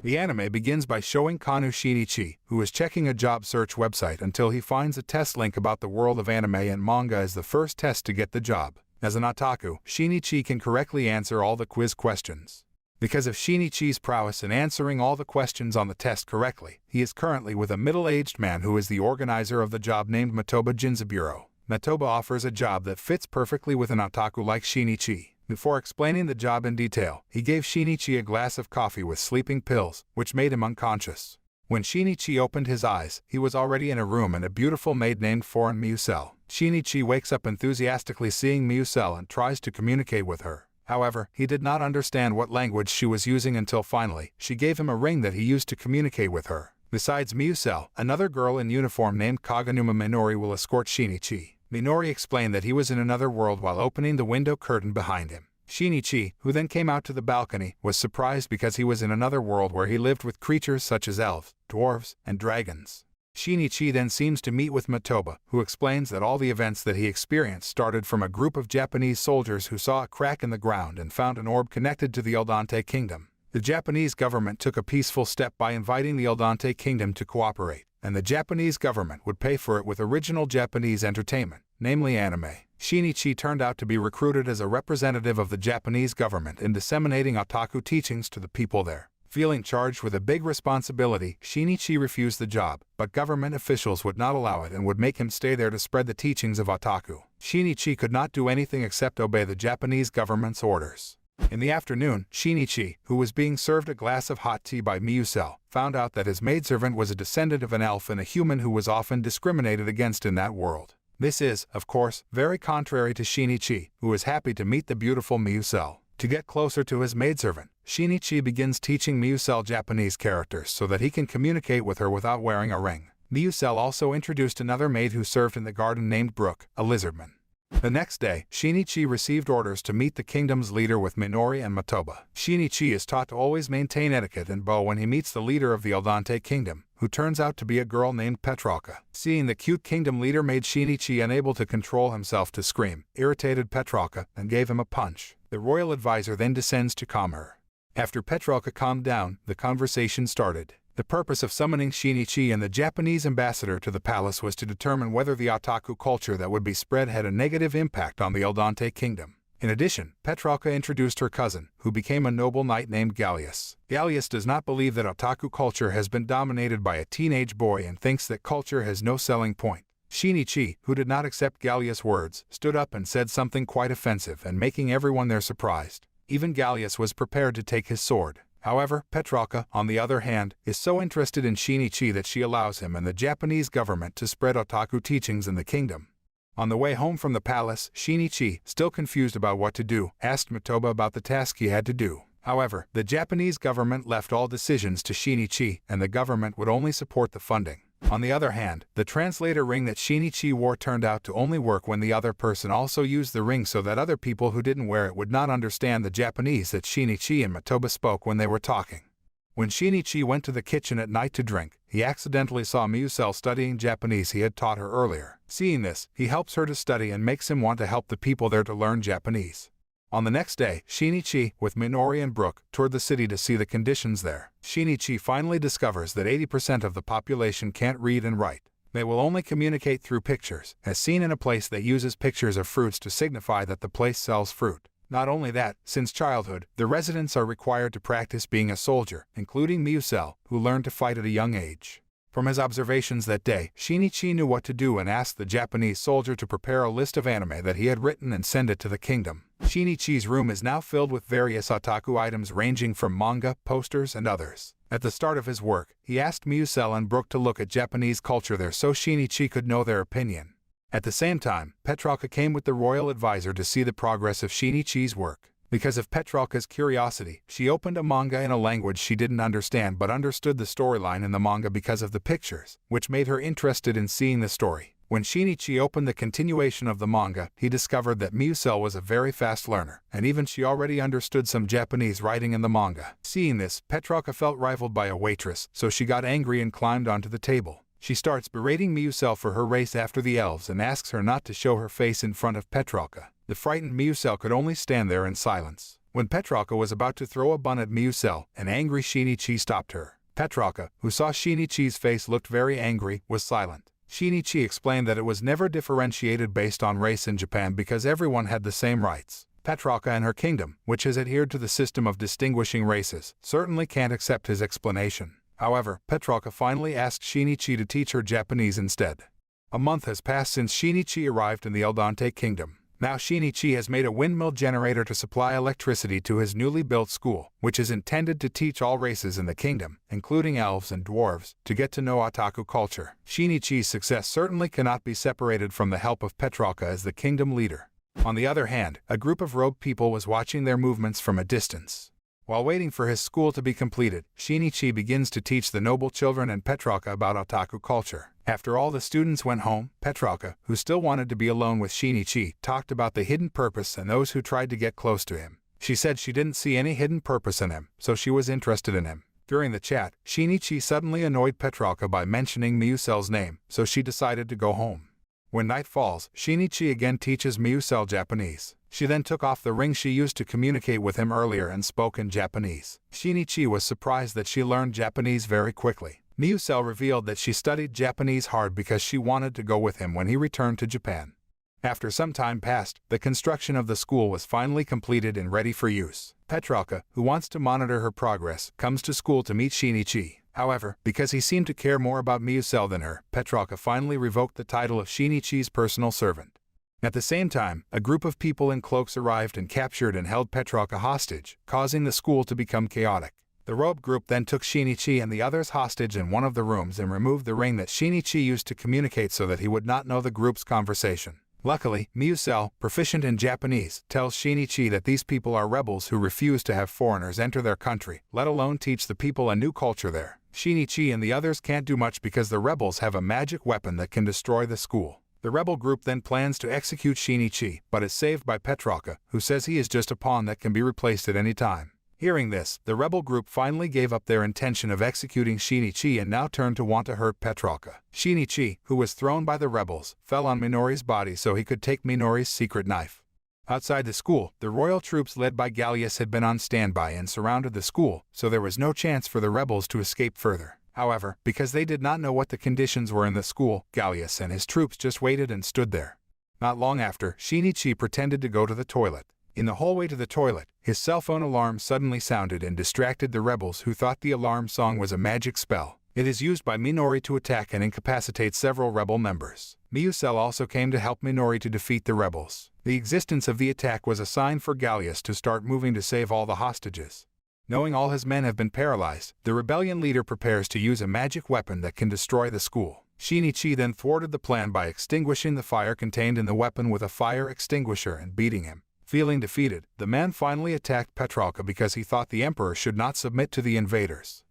The anime begins by showing Kanou Shinichi, who is checking a job search website until he finds a test link about the world of anime and manga as the first test to get the job. As an otaku, Shinichi can correctly answer all the quiz questions. Because of Shinichi's prowess in answering all the questions on the test correctly, he is currently with a middle-aged man who is the organizer of the job named Matoba Jinzaburo. Matoba offers a job that fits perfectly with an otaku like Shinichi. Before explaining the job in detail, he gave Shinichi a glass of coffee with sleeping pills, which made him unconscious. When Shinichi opened his eyes, he was already in a room and a beautiful maid named Foreign Miusel. Shinichi wakes up enthusiastically seeing Miusel and tries to communicate with her. However, he did not understand what language she was using until finally, she gave him a ring that he used to communicate with her. Besides Miusel, another girl in uniform named Kaganuma Minori will escort Shinichi. Minori explained that he was in another world while opening the window curtain behind him. Shinichi, who then came out to the balcony, was surprised because he was in another world where he lived with creatures such as elves, dwarves, and dragons. Shinichi then seems to meet with Matoba, who explains that all the events that he experienced started from a group of Japanese soldiers who saw a crack in the ground and found an orb connected to the Eldante Kingdom. The Japanese government took a peaceful step by inviting the Eldante Kingdom to cooperate, and the Japanese government would pay for it with original Japanese entertainment, namely anime. Shinichi turned out to be recruited as a representative of the Japanese government in disseminating otaku teachings to the people there. Feeling charged with a big responsibility, Shinichi refused the job, but government officials would not allow it and would make him stay there to spread the teachings of otaku. Shinichi could not do anything except obey the Japanese government's orders. In the afternoon, Shinichi, who was being served a glass of hot tea by Miusel, found out that his maidservant was a descendant of an elf and a human who was often discriminated against in that world. This is, of course, very contrary to Shinichi, who is happy to meet the beautiful Miusel. To get closer to his maidservant, Shinichi begins teaching Miusel Japanese characters so that he can communicate with her without wearing a ring. Miusel also introduced another maid who served in the garden named Brook, a lizardman. The next day, Shinichi received orders to meet the kingdom's leader with Minori and Matoba. Shinichi is taught to always maintain etiquette and bow when he meets the leader of the Eldante Kingdom, who turns out to be a girl named Petralka. Seeing the cute kingdom leader made Shinichi unable to control himself to scream, irritated Petralka, and gave him a punch. The royal advisor then descends to calm her. After Petralka calmed down, the conversation started. The purpose of summoning Shinichi and the Japanese ambassador to the palace was to determine whether the otaku culture that would be spread had a negative impact on the Eldante Kingdom. In addition, Petralka introduced her cousin, who became a noble knight named Gallius. Gallius does not believe that otaku culture has been dominated by a teenage boy and thinks that culture has no selling point. Shinichi, who did not accept Gallius' words, stood up and said something quite offensive and making everyone there surprised. Even Gallius was prepared to take his sword. However, Petralka, on the other hand, is so interested in Shinichi that she allows him and the Japanese government to spread otaku teachings in the kingdom. On the way home from the palace, Shinichi, still confused about what to do, asked Matoba about the task he had to do. However, the Japanese government left all decisions to Shinichi, and the government would only support the funding. On the other hand, the translator ring that Shinichi wore turned out to only work when the other person also used the ring so that other people who didn't wear it would not understand the Japanese that Shinichi and Matoba spoke when they were talking. When Shinichi went to the kitchen at night to drink, he accidentally saw Miusel studying Japanese he had taught her earlier. Seeing this, he helps her to study and makes him want to help the people there to learn Japanese. On the next day, Shinichi, with Minori and Brook, toured the city to see the conditions there. Shinichi finally discovers that 80% of the population can't read and write. They will only communicate through pictures, as seen in a place that uses pictures of fruits to signify that the place sells fruit. Not only that, since childhood, the residents are required to practice being a soldier, including Miusel, who learned to fight at a young age. From his observations that day, Shinichi knew what to do and asked the Japanese soldier to prepare a list of anime that he had written and send it to the kingdom. Shinichi's room is now filled with various otaku items ranging from manga, posters, and others. At the start of his work, he asked Miusel and Brook to look at Japanese culture there so Shinichi could know their opinion. At the same time, Petralka came with the royal advisor to see the progress of Shinichi's work. Because of Petralka's curiosity, she opened a manga in a language she didn't understand but understood the storyline in the manga because of the pictures, which made her interested in seeing the story. When Shinichi opened the continuation of the manga, he discovered that Miusel was a very fast learner, and even she already understood some Japanese writing in the manga. Seeing this, Petralka felt rivaled by a waitress, so she got angry and climbed onto the table. She starts berating Miusel for her race after the elves and asks her not to show her face in front of Petralka. The frightened Miusel could only stand there in silence. When Petralka was about to throw a bun at Miusel, an angry Shinichi stopped her. Petralka, who saw Shinichi's face looked very angry, was silent. Shinichi explained that it was never differentiated based on race in Japan because everyone had the same rights. Petralka and her kingdom, which has adhered to the system of distinguishing races, certainly can't accept his explanation. However, Petralka finally asked Shinichi to teach her Japanese instead. A month has passed since Shinichi arrived in the Eldante kingdom. Now Shinichi has made a windmill generator to supply electricity to his newly built school, which is intended to teach all races in the kingdom, including elves and dwarves, to get to know Otaku culture. Shinichi's success certainly cannot be separated from the help of Petralka as the kingdom leader. On the other hand, a group of robed people was watching their movements from a distance. While waiting for his school to be completed, Shinichi begins to teach the noble children and Petralka about Otaku culture. After all the students went home, Petralka, who still wanted to be alone with Shinichi, talked about the hidden purpose and those who tried to get close to him. She said she didn't see any hidden purpose in him, so she was interested in him. During the chat, Shinichi suddenly annoyed Petralka by mentioning Miusel's name, so she decided to go home. When night falls, Shinichi again teaches Miusel Japanese. She then took off the ring she used to communicate with him earlier and spoke in Japanese. Shinichi was surprised that she learned Japanese very quickly. Miusel revealed that she studied Japanese hard because she wanted to go with him when he returned to Japan. After some time passed, the construction of the school was finally completed and ready for use. Petralka, who wants to monitor her progress, comes to school to meet Shinichi. However, because he seemed to care more about Miusel than her, Petralka finally revoked the title of Shinichi's personal servant. At the same time, a group of people in cloaks arrived and captured and held Petralka hostage, causing the school to become chaotic. The robe group then took Shinichi and the others hostage in one of the rooms and removed the ring that Shinichi used to communicate so that he would not know the group's conversation. Luckily, Miusel, proficient in Japanese, tells Shinichi that these people are rebels who refuse to have foreigners enter their country, let alone teach the people a new culture there. Shinichi and the others can't do much because the rebels have a magic weapon that can destroy the school. The rebel group then plans to execute Shinichi, but is saved by Petralka, who says he is just a pawn that can be replaced at any time. Hearing this, the rebel group finally gave up their intention of executing Shinichi and now turned to want to hurt Petralka. Shinichi, who was thrown by the rebels, fell on Minori's body so he could take Minori's secret knife. Outside the school, the royal troops led by Gallius had been on standby and surrounded the school, so there was no chance for the rebels to escape further. However, because they did not know what the conditions were in the school, Gallius and his troops just waited and stood there. Not long after, Shinichi pretended to go to the toilet. In the hallway to the toilet, his cell phone alarm suddenly sounded and distracted the rebels who thought the alarm song was a magic spell. It is used by Minori to attack and incapacitate several rebel members. Miusel also came to help Minori to defeat the rebels. The existence of the attack was a sign for Gallius to start moving to save all the hostages. Knowing all his men have been paralyzed, the rebellion leader prepares to use a magic weapon that can destroy the school. Shinichi then thwarted the plan by extinguishing the fire contained in the weapon with a fire extinguisher and beating him. Feeling defeated, the man finally attacked Petralka because he thought the emperor should not submit to the invaders.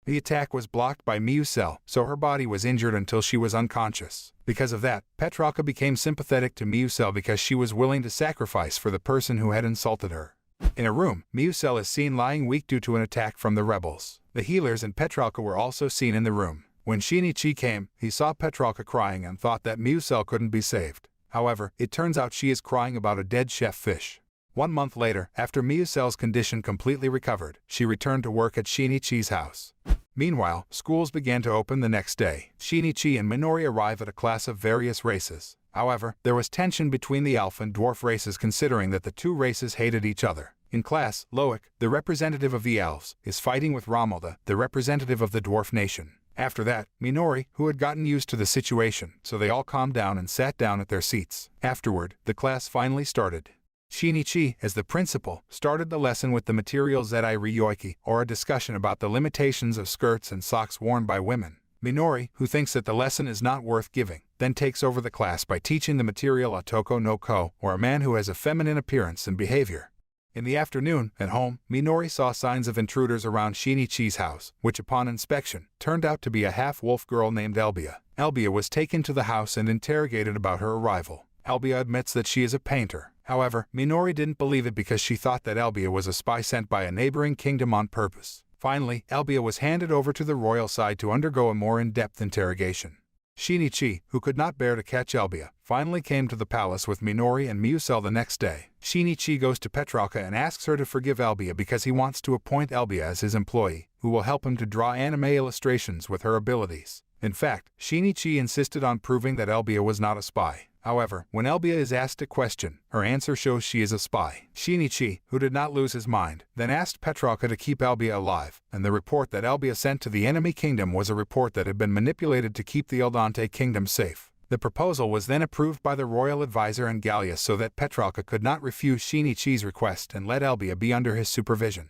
The attack was blocked by Miusel, so her body was injured until she was unconscious. Because of that, Petralka became sympathetic to Miusel because she was willing to sacrifice for the person who had insulted her. In a room, Miusel is seen lying weak due to an attack from the rebels. The healers and Petralka were also seen in the room. When Shinichi came, he saw Petralka crying and thought that Miusel couldn't be saved. However, it turns out she is crying about a dead chef fish. 1 month later, after Miusel's condition completely recovered, she returned to work at Shinichi's house. Meanwhile, schools began to open the next day. Shinichi and Minori arrive at a class of various races. However, there was tension between the elf and dwarf races considering that the two races hated each other. In class, Loic, the representative of the elves, is fighting with Romalda, the representative of the dwarf nation. After that, Minori, who had gotten used to the situation, so they all calmed down and sat down at their seats. Afterward, the class finally started. Shinichi, as the principal, started the lesson with the material Zedai Ryoiki, or a discussion about the limitations of skirts and socks worn by women. Minori, who thinks that the lesson is not worth giving, then takes over the class by teaching the material Otoko no Ko, or a man who has a feminine appearance and behavior. In the afternoon, at home, Minori saw signs of intruders around Shinichi's house, which upon inspection, turned out to be a half-wolf girl named Elbia. Elbia was taken to the house and interrogated about her arrival. Elbia admits that she is a painter. However, Minori didn't believe it because she thought that Elbia was a spy sent by a neighboring kingdom on purpose. Finally, Elbia was handed over to the royal side to undergo a more in-depth interrogation. Shinichi, who could not bear to catch Elbia, finally came to the palace with Minori and Miusel the next day. Shinichi goes to Petralka and asks her to forgive Elbia because he wants to appoint Elbia as his employee, who will help him to draw anime illustrations with her abilities. In fact, Shinichi insisted on proving that Elbia was not a spy. However, when Elbia is asked a question, her answer shows she is a spy. Shinichi, who did not lose his mind, then asked Petralka to keep Elbia alive, and the report that Elbia sent to the enemy kingdom was a report that had been manipulated to keep the Eldante kingdom safe. The proposal was then approved by the royal advisor and Gallius so that Petralka could not refuse Shinichi's request and let Elbia be under his supervision.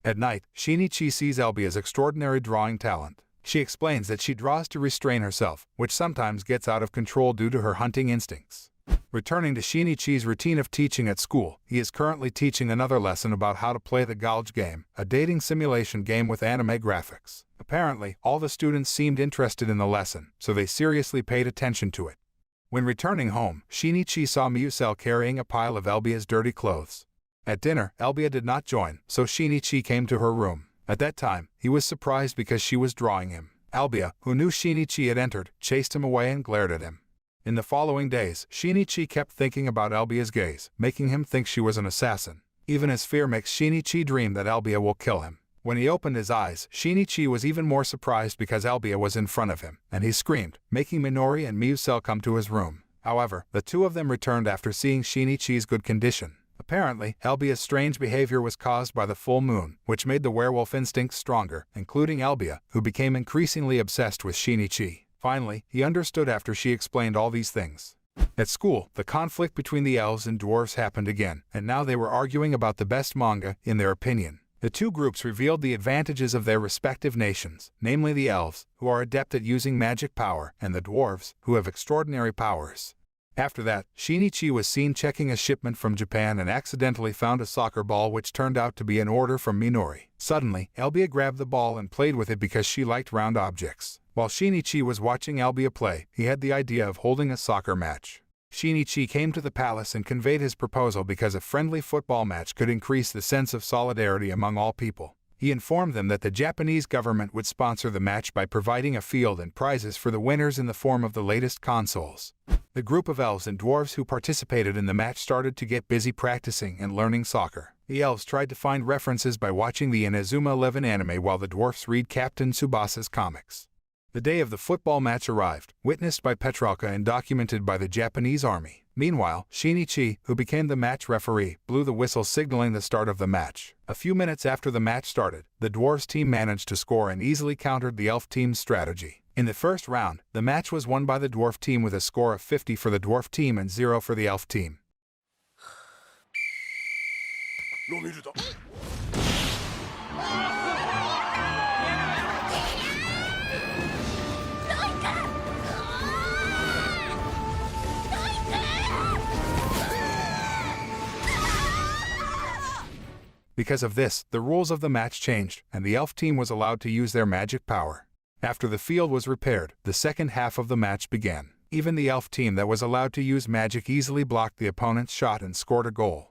At night, Shinichi sees Elbia's extraordinary drawing talent. She explains that she draws to restrain herself, which sometimes gets out of control due to her hunting instincts. Returning to Shinichi's routine of teaching at school, he is currently teaching another lesson about how to play the Gouge game, a dating simulation game with anime graphics. Apparently, all the students seemed interested in the lesson, so they seriously paid attention to it. When returning home, Shinichi saw Miusel carrying a pile of Elbia's dirty clothes. At dinner, Elbia did not join, so Shinichi came to her room. At that time, he was surprised because she was drawing him. Elbia, who knew Shinichi had entered, chased him away and glared at him. In the following days, Shinichi kept thinking about Elbia's gaze, making him think she was an assassin. Even his fear makes Shinichi dream that Elbia will kill him. When he opened his eyes, Shinichi was even more surprised because Elbia was in front of him, and he screamed, making Minori and Miusel come to his room. However, the two of them returned after seeing Shinichi's good condition. Apparently, Elbia's strange behavior was caused by the full moon, which made the werewolf instincts stronger, including Elbia, who became increasingly obsessed with Shinichi. Finally, he understood after she explained all these things. At school, the conflict between the elves and dwarves happened again, and now they were arguing about the best manga, in their opinion. The two groups revealed the advantages of their respective nations, namely the elves, who are adept at using magic power, and the dwarves, who have extraordinary powers. After that, Shinichi was seen checking a shipment from Japan and accidentally found a soccer ball which turned out to be an order from Minori. Suddenly, Elbia grabbed the ball and played with it because she liked round objects. While Shinichi was watching Elbia play, he had the idea of holding a soccer match. Shinichi came to the palace and conveyed his proposal because a friendly football match could increase the sense of solidarity among all people. He informed them that the Japanese government would sponsor the match by providing a field and prizes for the winners in the form of the latest consoles. The group of elves and dwarves who participated in the match started to get busy practicing and learning soccer. The elves tried to find references by watching the Inazuma 11 anime while the dwarfs read Captain Tsubasa's comics. The day of the football match arrived, witnessed by Petralka and documented by the Japanese army. Meanwhile, Shinichi, who became the match referee, blew the whistle signaling the start of the match. A few minutes after the match started, the dwarves team managed to score and easily countered the elf team's strategy. In the first round, the match was won by the dwarf team with a score of 50 for the dwarf team and 0 for the elf team. Because of this, the rules of the match changed, and the elf team was allowed to use their magic power. After the field was repaired, the second half of the match began. Even the elf team that was allowed to use magic easily blocked the opponent's shot and scored a goal.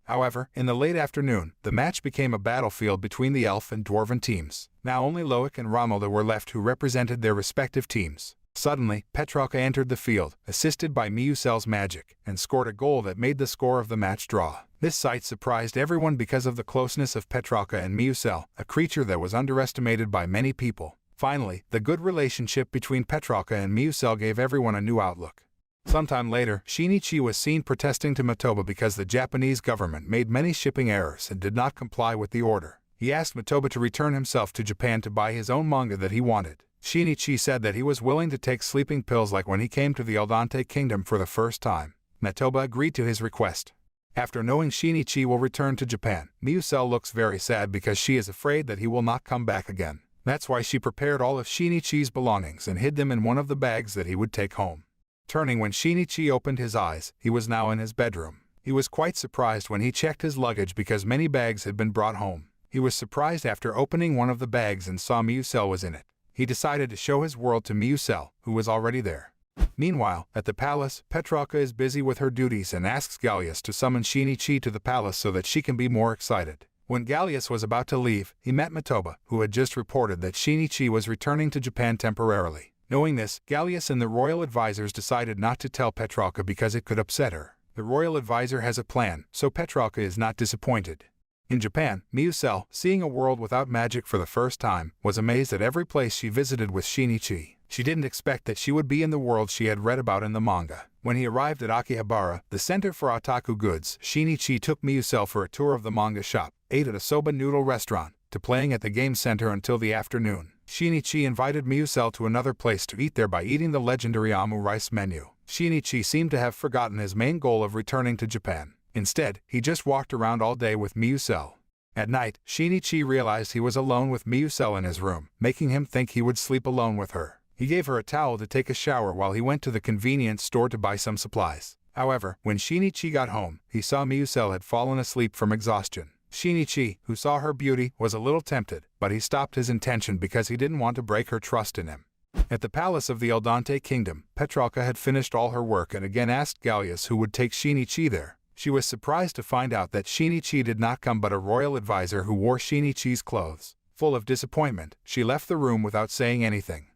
However, in the late afternoon, the match became a battlefield between the elf and dwarven teams. Now only Loic and Romelda were left who represented their respective teams. Suddenly, Petralka entered the field, assisted by Miusel's magic, and scored a goal that made the score of the match draw. This sight surprised everyone because of the closeness of Petralka and Miusel, a creature that was underestimated by many people. Finally, the good relationship between Petralka and Miusel gave everyone a new outlook. Sometime later, Shinichi was seen protesting to Matoba because the Japanese government made many shipping errors and did not comply with the order. He asked Matoba to return himself to Japan to buy his own manga that he wanted. Shinichi said that he was willing to take sleeping pills like when he came to the Eldante kingdom for the first time. Matoba agreed to his request. After knowing Shinichi will return to Japan, Miusel looks very sad because she is afraid that he will not come back again. That's why she prepared all of Shinichi's belongings and hid them in one of the bags that he would take home. Turning when Shinichi opened his eyes, he was now in his bedroom. He was quite surprised when he checked his luggage because many bags had been brought home. He was surprised after opening one of the bags and saw Miusel was in it. He decided to show his world to Miusel, who was already there. Meanwhile, at the palace, Petralka is busy with her duties and asks Gallius to summon Shinichi to the palace so that she can be more excited. When Gallius was about to leave, he met Matoba, who had just reported that Shinichi was returning to Japan temporarily. Knowing this, Gallius and the royal advisors decided not to tell Petralka because it could upset her. The royal advisor has a plan, so Petralka is not disappointed. In Japan, Miusel, seeing a world without magic for the first time, was amazed at every place she visited with Shinichi. She didn't expect that she would be in the world she had read about in the manga. When he arrived at Akihabara, the center for otaku goods, Shinichi took Miusel for a tour of the manga shop, ate at a soba noodle restaurant, to playing at the game center until the afternoon. Shinichi invited Miusel to another place to eat there by eating the legendary Amu rice menu. Shinichi seemed to have forgotten his main goal of returning to Japan. Instead, he just walked around all day with Miusel. At night, Shinichi realized he was alone with Miusel in his room, making him think he would sleep alone with her. He gave her a towel to take a shower while he went to the convenience store to buy some supplies. However, when Shinichi got home, he saw Miusel had fallen asleep from exhaustion. Shinichi, who saw her beauty, was a little tempted, but he stopped his intention because he didn't want to break her trust in him. At the palace of the Eldante kingdom, Petralka had finished all her work and again asked Gallius who would take Shinichi there. She was surprised to find out that Shinichi did not come but a royal advisor who wore Shinichi's clothes. Full of disappointment, she left the room without saying anything.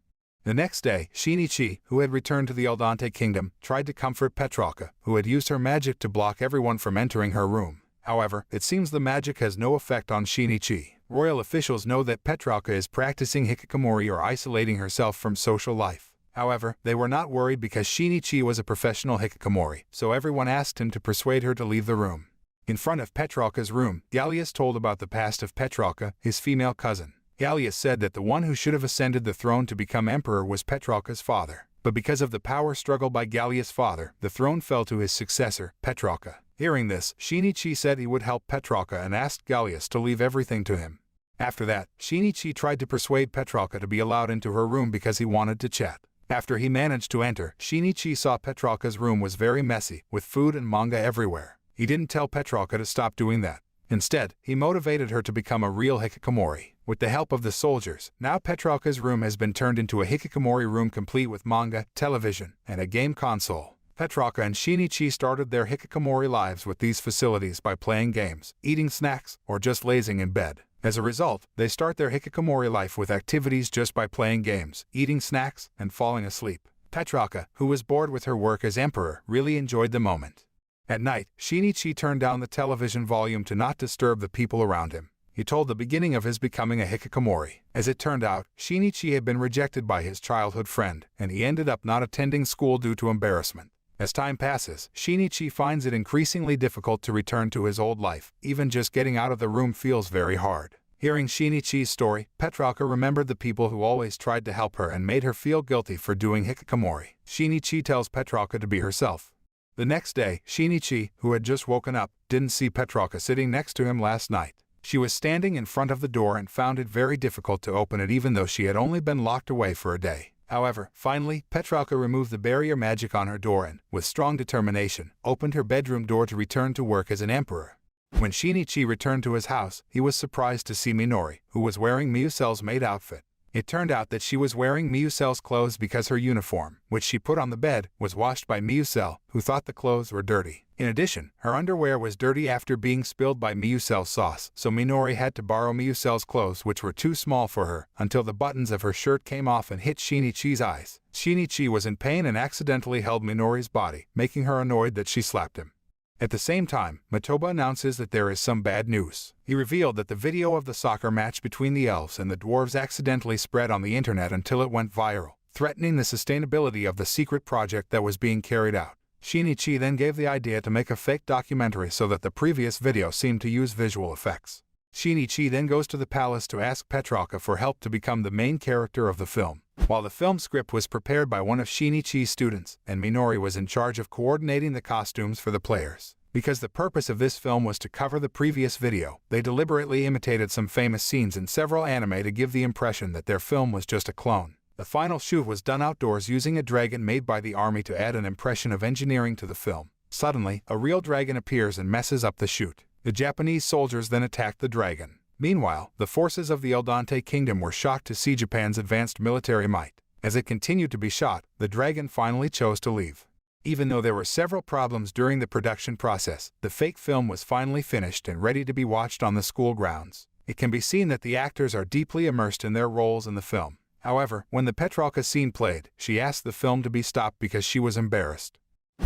The next day, Shinichi, who had returned to the Eldante kingdom, tried to comfort Petralka, who had used her magic to block everyone from entering her room. However, it seems the magic has no effect on Shinichi. Royal officials know that Petralka is practicing hikikomori or isolating herself from social life. However, they were not worried because Shinichi was a professional hikikomori, so everyone asked him to persuade her to leave the room. In front of Petralka's room, Gallius told about the past of Petralka, his female cousin. Gallius said that the one who should have ascended the throne to become emperor was Petralka's father. But because of the power struggle by Gallius' father, the throne fell to his successor, Petralka. Hearing this, Shinichi said he would help Petralka and asked Gallius to leave everything to him. After that, Shinichi tried to persuade Petralka to be allowed into her room because he wanted to chat. After he managed to enter, Shinichi saw Petralka's room was very messy, with food and manga everywhere. He didn't tell Petralka to stop doing that. Instead, he motivated her to become a real hikikomori. With the help of the soldiers, now Petralka's room has been turned into a hikikomori room complete with manga, television, and a game console. Petralka and Shinichi started their hikikomori lives with these facilities by playing games, eating snacks, or just lazing in bed. As a result, they start their hikikomori life with activities just by playing games, eating snacks, and falling asleep. Petralka, who was bored with her work as emperor, really enjoyed the moment. At night, Shinichi turned down the television volume to not disturb the people around him. He told the beginning of his becoming a hikikomori. As it turned out, Shinichi had been rejected by his childhood friend, and he ended up not attending school due to embarrassment. As time passes, Shinichi finds it increasingly difficult to return to his old life. Even just getting out of the room feels very hard. Hearing Shinichi's story, Petralka remembered the people who always tried to help her and made her feel guilty for doing hikikomori. Shinichi tells Petralka to be herself. The next day, Shinichi, who had just woken up, didn't see Petralka sitting next to him last night. She was standing in front of the door and found it very difficult to open it even though she had only been locked away for a day. However, finally, Petralka removed the barrier magic on her door and, with strong determination, opened her bedroom door to return to work as an emperor. When Shinichi returned to his house, he was surprised to see Minori, who was wearing Miusel's maid outfit. It turned out that she was wearing Miusel's clothes because her uniform, which she put on the bed, was washed by Miusel, who thought the clothes were dirty. In addition, her underwear was dirty after being spilled by Miusel's sauce, so Minori had to borrow Miusel's clothes which were too small for her, until the buttons of her shirt came off and hit Shinichi's eyes. Shinichi was in pain and accidentally held Minori's body, making her annoyed that she slapped him. At the same time, Matoba announces that there is some bad news. He revealed that the video of the soccer match between the elves and the dwarves accidentally spread on the internet until it went viral, threatening the sustainability of the secret project that was being carried out. Shinichi then gave the idea to make a fake documentary so that the previous video seemed to use visual effects. Shinichi then goes to the palace to ask Petralka for help to become the main character of the film. While the film script was prepared by one of Shinichi's students, and Minori was in charge of coordinating the costumes for the players. Because the purpose of this film was to cover the previous video, they deliberately imitated some famous scenes in several anime to give the impression that their film was just a clone. The final shoot was done outdoors using a dragon made by the army to add an impression of engineering to the film. Suddenly, a real dragon appears and messes up the shoot. The Japanese soldiers then attack the dragon. Meanwhile, the forces of the Eldante Kingdom were shocked to see Japan's advanced military might. As it continued to be shot, the dragon finally chose to leave. Even though there were several problems during the production process, the fake film was finally finished and ready to be watched on the school grounds. It can be seen that the actors are deeply immersed in their roles in the film. However, when the Petralka scene played, she asked the film to be stopped because she was embarrassed.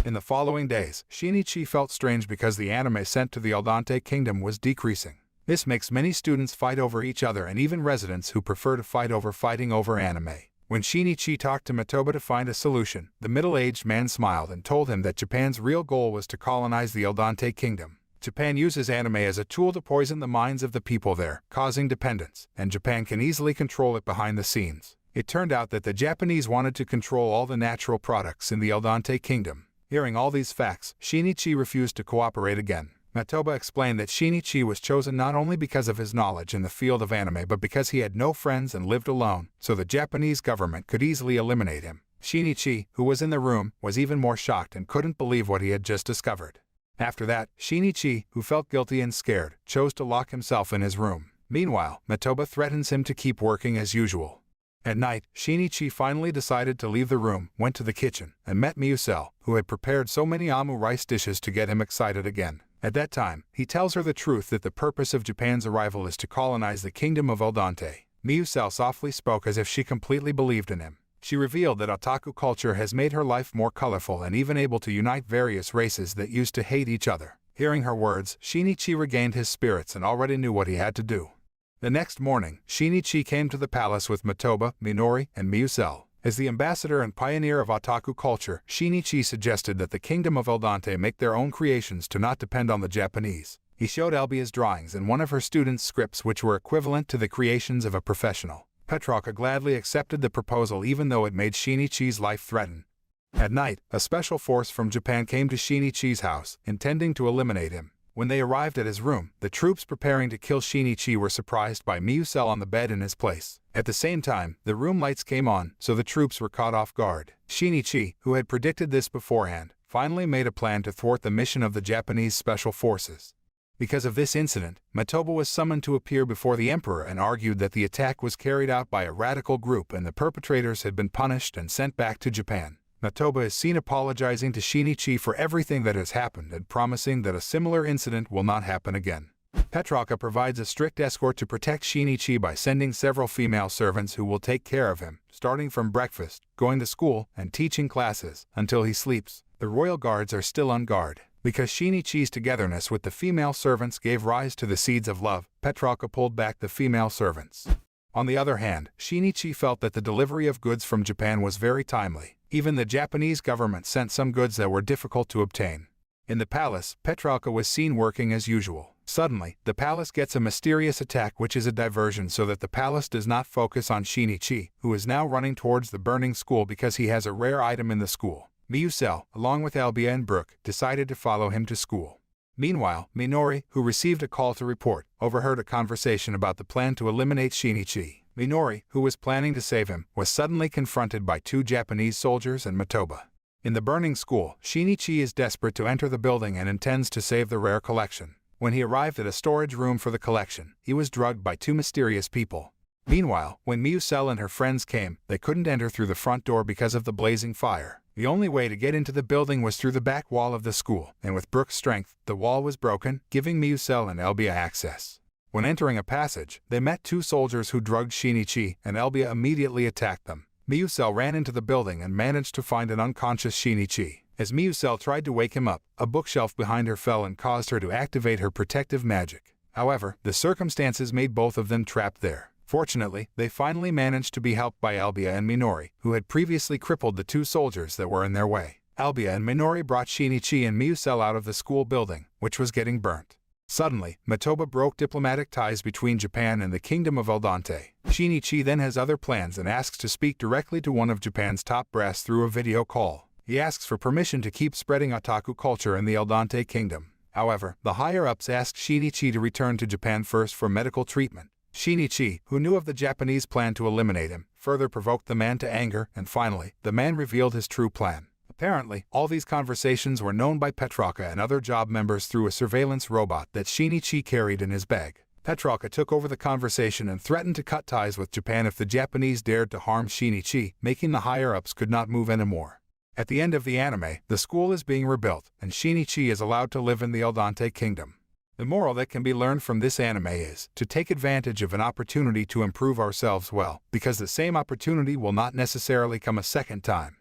In the following days, Shinichi felt strange because the anime sent to the Eldante Kingdom was decreasing. This makes many students fight over each other and even residents who prefer to fight over fighting over anime. When Shinichi talked to Matoba to find a solution, the middle-aged man smiled and told him that Japan's real goal was to colonize the Eldante Kingdom. Japan uses anime as a tool to poison the minds of the people there, causing dependence, and Japan can easily control it behind the scenes. It turned out that the Japanese wanted to control all the natural products in the Eldante Kingdom. Hearing all these facts, Shinichi refused to cooperate again. Matoba explained that Shinichi was chosen not only because of his knowledge in the field of anime but because he had no friends and lived alone, so the Japanese government could easily eliminate him. Shinichi, who was in the room, was even more shocked and couldn't believe what he had just discovered. After that, Shinichi, who felt guilty and scared, chose to lock himself in his room. Meanwhile, Matoba threatens him to keep working as usual. At night, Shinichi finally decided to leave the room, went to the kitchen, and met Miusel, who had prepared so many amu rice dishes to get him excited again. At that time, he tells her the truth that the purpose of Japan's arrival is to colonize the kingdom of Eldante. Miusel softly spoke as if she completely believed in him. She revealed that otaku culture has made her life more colorful and even able to unite various races that used to hate each other. Hearing her words, Shinichi regained his spirits and already knew what he had to do. The next morning, Shinichi came to the palace with Matoba, Minori, and Miusel. As the ambassador and pioneer of otaku culture, Shinichi suggested that the kingdom of Eldante make their own creations to not depend on the Japanese. He showed Elbia's drawings and one of her students' scripts which were equivalent to the creations of a professional. Petralka gladly accepted the proposal even though it made Shinichi's life threaten. At night, a special force from Japan came to Shinichi's house, intending to eliminate him. When they arrived at his room, the troops preparing to kill Shinichi were surprised by Miusel on the bed in his place. At the same time, the room lights came on, so the troops were caught off guard. Shinichi, who had predicted this beforehand, finally made a plan to thwart the mission of the Japanese special forces. Because of this incident, Matoba was summoned to appear before the emperor and argued that the attack was carried out by a radical group and the perpetrators had been punished and sent back to Japan. Matoba is seen apologizing to Shinichi for everything that has happened and promising that a similar incident will not happen again. Petralka provides a strict escort to protect Shinichi by sending several female servants who will take care of him, starting from breakfast, going to school, and teaching classes, until he sleeps. The royal guards are still on guard. Because Shinichi's togetherness with the female servants gave rise to the seeds of love, Petralka pulled back the female servants. On the other hand, Shinichi felt that the delivery of goods from Japan was very timely. Even the Japanese government sent some goods that were difficult to obtain. In the palace, Petralka was seen working as usual. Suddenly, the palace gets a mysterious attack which is a diversion so that the palace does not focus on Shinichi, who is now running towards the burning school because he has a rare item in the school. Miusel, along with Elbia and Brooke, decided to follow him to school. Meanwhile, Minori, who received a call to report, overheard a conversation about the plan to eliminate Shinichi. Minori, who was planning to save him, was suddenly confronted by two Japanese soldiers and Matoba. In the burning school, Shinichi is desperate to enter the building and intends to save the rare collection. When he arrived at a storage room for the collection, he was drugged by two mysterious people. Meanwhile, when Miusel and her friends came, they couldn't enter through the front door because of the blazing fire. The only way to get into the building was through the back wall of the school, and with Brooke's strength, the wall was broken, giving Miusel and Elbia access. When entering a passage, they met two soldiers who drugged Shinichi, and Elbia immediately attacked them. Miusel ran into the building and managed to find an unconscious Shinichi. As Miusel tried to wake him up, a bookshelf behind her fell and caused her to activate her protective magic. However, the circumstances made both of them trapped there. Fortunately, they finally managed to be helped by Elbia and Minori, who had previously crippled the two soldiers that were in their way. Elbia and Minori brought Shinichi and Miusel out of the school building, which was getting burnt. Suddenly, Matoba broke diplomatic ties between Japan and the Kingdom of Eldante. Shinichi then has other plans and asks to speak directly to one of Japan's top brass through a video call. He asks for permission to keep spreading otaku culture in the Eldante Kingdom. However, the higher-ups ask Shinichi to return to Japan first for medical treatment. Shinichi, who knew of the Japanese plan to eliminate him, further provoked the man to anger, and finally, the man revealed his true plan. Apparently, all these conversations were known by Petralka and other job members through a surveillance robot that Shinichi carried in his bag. Petralka took over the conversation and threatened to cut ties with Japan if the Japanese dared to harm Shinichi, making the higher-ups could not move anymore. At the end of the anime, the school is being rebuilt, and Shinichi is allowed to live in the Eldante kingdom. The moral that can be learned from this anime is to take advantage of an opportunity to improve ourselves well, because the same opportunity will not necessarily come a second time.